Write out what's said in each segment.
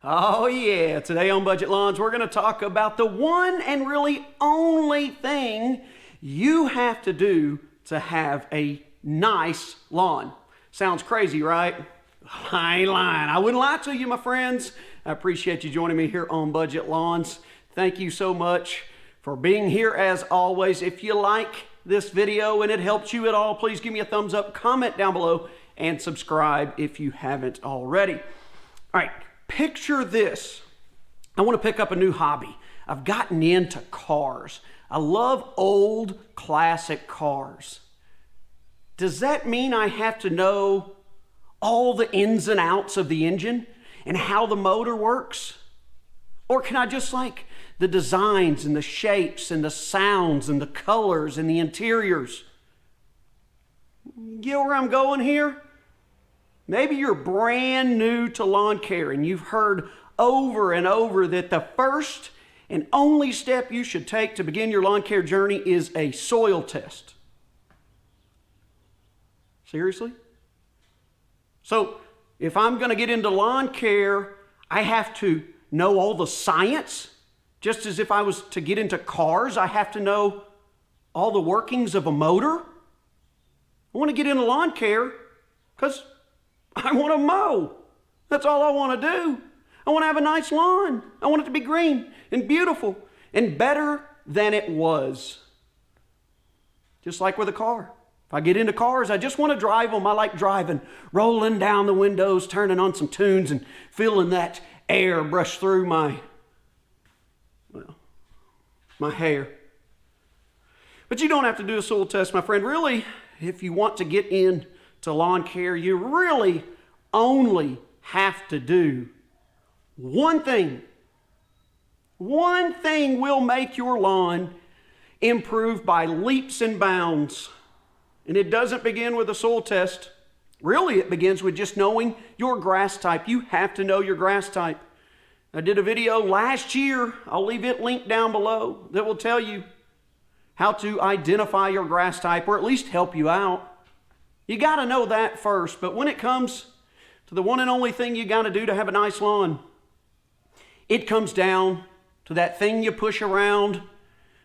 Oh yeah, today on Budget Lawns, we're going to talk about the one and really only thing you have to do to have a nice lawn. Sounds crazy, right? I ain't lying. I wouldn't lie to you, my friends. I appreciate you joining me here on Budget Lawns. Thank you so much for being here as always. If you like this video and it helps you at all, please give me a thumbs up, comment down below, and subscribe if you haven't already. All right. Picture this. I want to pick up a new hobby. I've gotten into cars. I love old classic cars. Does that mean I have to know all the ins and outs of the engine and how the motor works? Or can I just like the designs and the shapes and the sounds and the colors and the interiors? Get where I'm going here? Maybe you're brand new to lawn care and you've heard over and over that the first and only step you should take to begin your lawn care journey is a soil test. Seriously? So if I'm going to get into lawn care, I have to know all the science? Just as if I was to get into cars, I have to know all the workings of a motor? I want to get into lawn care because I want to mow. That's all I want to do. I want to have a nice lawn. I want it to be green and beautiful and better than it was. Just like with a car. If I get into cars, I just want to drive them. I like driving, rolling down the windows, turning on some tunes and feeling that air brush through my hair. But you don't have to do a soil test, my friend. Really, if you want to get into lawn care, you really only have to do one thing. One thing will make your lawn improve by leaps and bounds. And it doesn't begin with a soil test. Really, it begins with just knowing your grass type. You have to know your grass type. I did a video last year, I'll leave it linked down below, that will tell you how to identify your grass type, or at least help you out. You got to know that first. But when it comes to the one and only thing you got to do to have a nice lawn, it comes down to that thing you push around.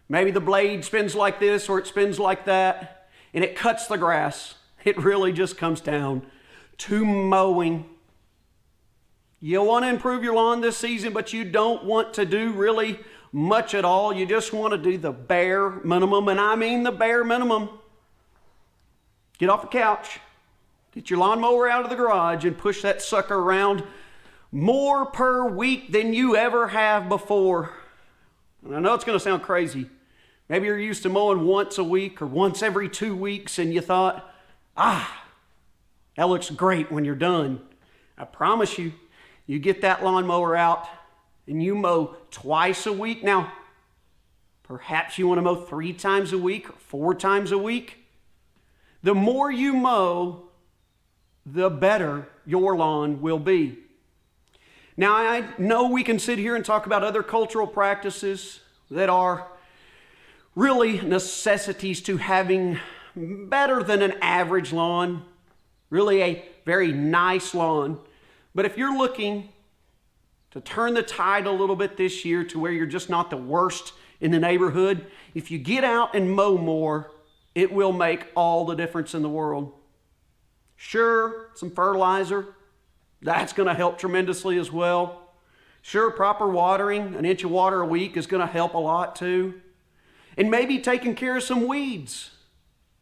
Maybe the blade spins like this or it spins like that, and it cuts the grass. It really just comes down to mowing. You want to improve your lawn this season, but you don't want to do really much at all. You just want to do the bare minimum, and I mean the bare minimum. Get off the couch, get your lawnmower out of the garage, and push that sucker around more per week than you ever have before. And I know it's going to sound crazy. Maybe you're used to mowing once a week or once every 2 weeks, and you thought, that looks great when you're done. I promise you, you get that lawnmower out and you mow twice a week. Now, perhaps you want to mow 3 times a week or 4 times a week. The more you mow, the better your lawn will be. Now, I know we can sit here and talk about other cultural practices that are really necessities to having better than an average lawn, really a very nice lawn. But if you're looking to turn the tide a little bit this year to where you're just not the worst in the neighborhood, if you get out and mow more, it will make all the difference in the world. Sure, some fertilizer, that's going to help tremendously as well. Sure, proper watering, 1 inch of water a week is going to help a lot too. And maybe taking care of some weeds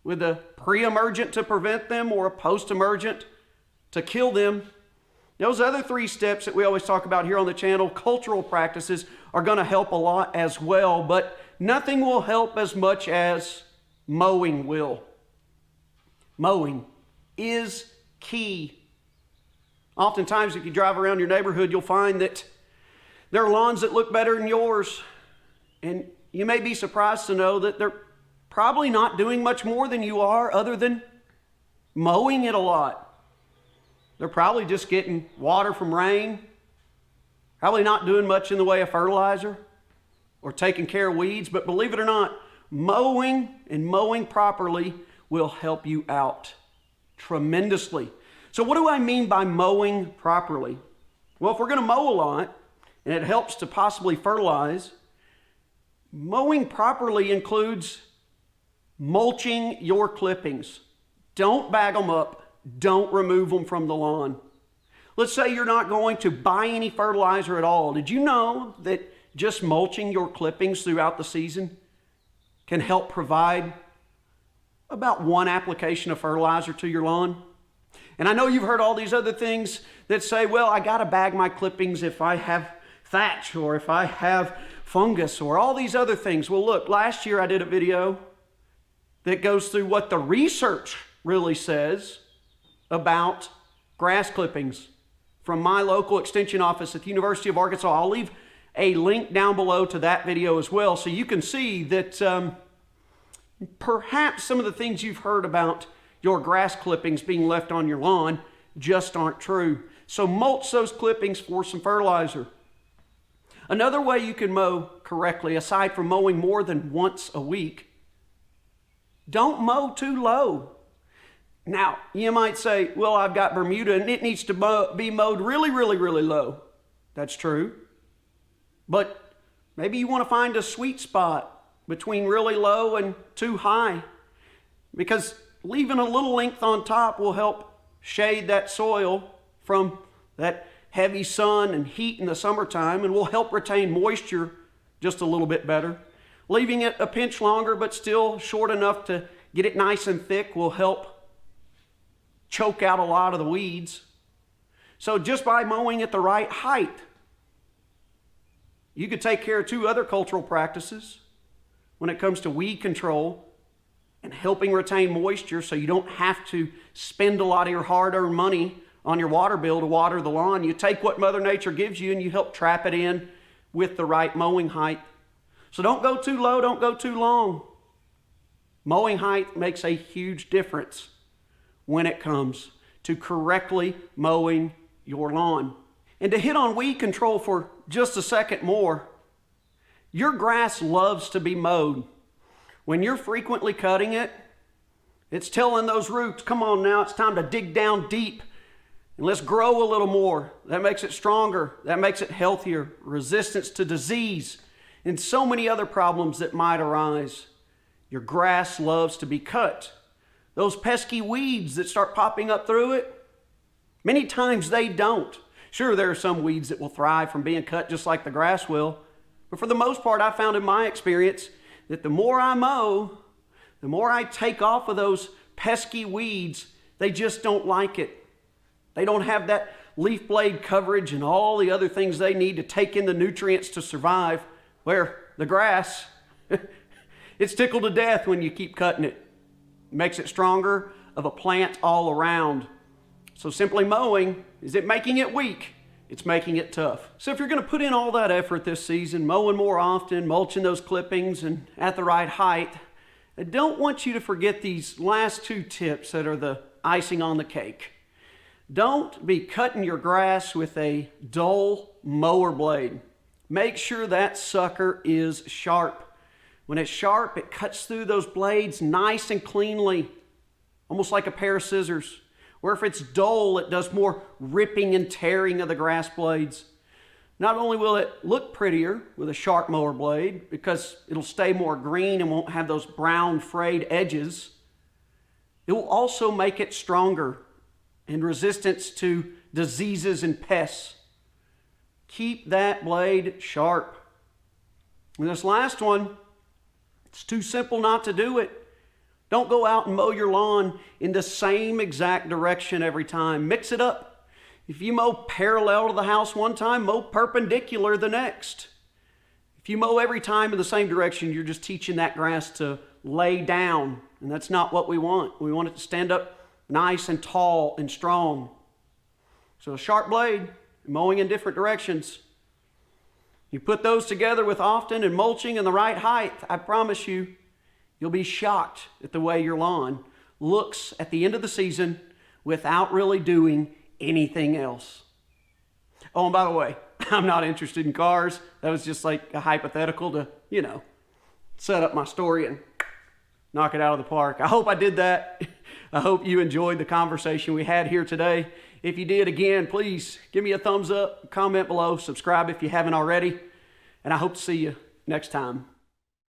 with a pre-emergent to prevent them or a post-emergent to kill them. Those other 3 steps that we always talk about here on the channel, cultural practices, are going to help a lot as well, but nothing will help as much as mowing will. Mowing is key. Oftentimes, if you drive around your neighborhood, you'll find that there are lawns that look better than yours. And you may be surprised to know that they're probably not doing much more than you are other than mowing it a lot. They're probably just getting water from rain, probably not doing much in the way of fertilizer or taking care of weeds. But believe it or not, mowing and mowing properly will help you out tremendously. So what do I mean by mowing properly? Well, if we're going to mow a lot, and it helps to possibly fertilize, mowing properly includes mulching your clippings. Don't bag them up. Don't remove them from the lawn. Let's say you're not going to buy any fertilizer at all. Did you know that just mulching your clippings throughout the season can help provide about one application of fertilizer to your lawn? And I know you've heard all these other things that say, well, I got to bag my clippings if I have thatch or if I have fungus or all these other things. Well, look, last year I did a video that goes through what the research really says about grass clippings from my local extension office at the University of Arkansas. I'll leave a link down below to that video as well, so you can see that perhaps some of the things you've heard about your grass clippings being left on your lawn just aren't true. So mulch those clippings for some fertilizer. Another way you can mow correctly, aside from mowing more than once a week, don't mow too low. Now, you might say, well, I've got Bermuda and it needs to be mowed really, really, really low. That's true. But maybe you want to find a sweet spot between really low and too high, because leaving a little length on top will help shade that soil from that heavy sun and heat in the summertime and will help retain moisture just a little bit better. Leaving it a pinch longer but still short enough to get it nice and thick will help choke out a lot of the weeds. So just by mowing at the right height, you could take care of two other cultural practices when it comes to weed control and helping retain moisture, so you don't have to spend a lot of your hard-earned money on your water bill to water the lawn. You take what Mother Nature gives you and you help trap it in with the right mowing height. So don't go too low, don't go too long. Mowing height makes a huge difference when it comes to correctly mowing your lawn. And to hit on weed control for just a second more, your grass loves to be mowed. When you're frequently cutting it, it's telling those roots, come on now, it's time to dig down deep and let's grow a little more. That makes it stronger. That makes it healthier. Resistance to disease and so many other problems that might arise. Your grass loves to be cut. Those pesky weeds that start popping up through it, many times they don't. Sure, there are some weeds that will thrive from being cut just like the grass will, but for the most part, I found in my experience that the more I mow, the more I take off of those pesky weeds, they just don't like it. They don't have that leaf blade coverage and all the other things they need to take in the nutrients to survive, where the grass, it's tickled to death when you keep cutting it. It makes it stronger of a plant all around. So simply mowing, is it making it weak? It's making it tough. So if you're going to put in all that effort this season, mowing more often, mulching those clippings and at the right height, I don't want you to forget these last two tips that are the icing on the cake. Don't be cutting your grass with a dull mower blade. Make sure that sucker is sharp. When it's sharp, it cuts through those blades nice and cleanly, almost like a pair of scissors. Where if it's dull, it does more ripping and tearing of the grass blades. Not only will it look prettier with a sharp mower blade, because it'll stay more green and won't have those brown frayed edges, it will also make it stronger and resistance to diseases and pests. Keep that blade sharp. And this last one, it's too simple not to do it. Don't go out and mow your lawn in the same exact direction every time. Mix it up. If you mow parallel to the house one time, mow perpendicular the next. If you mow every time in the same direction, you're just teaching that grass to lay down, and that's not what we want. We want it to stand up nice and tall and strong. So a sharp blade, mowing in different directions. You put those together with often and mulching in the right height, I promise you, you'll be shocked at the way your lawn looks at the end of the season without really doing anything else. Oh, and by the way, I'm not interested in cars. That was just like a hypothetical to, set up my story and knock it out of the park. I hope I did that. I hope you enjoyed the conversation we had here today. If you did, again, please give me a thumbs up, comment below, subscribe if you haven't already, and I hope to see you next time.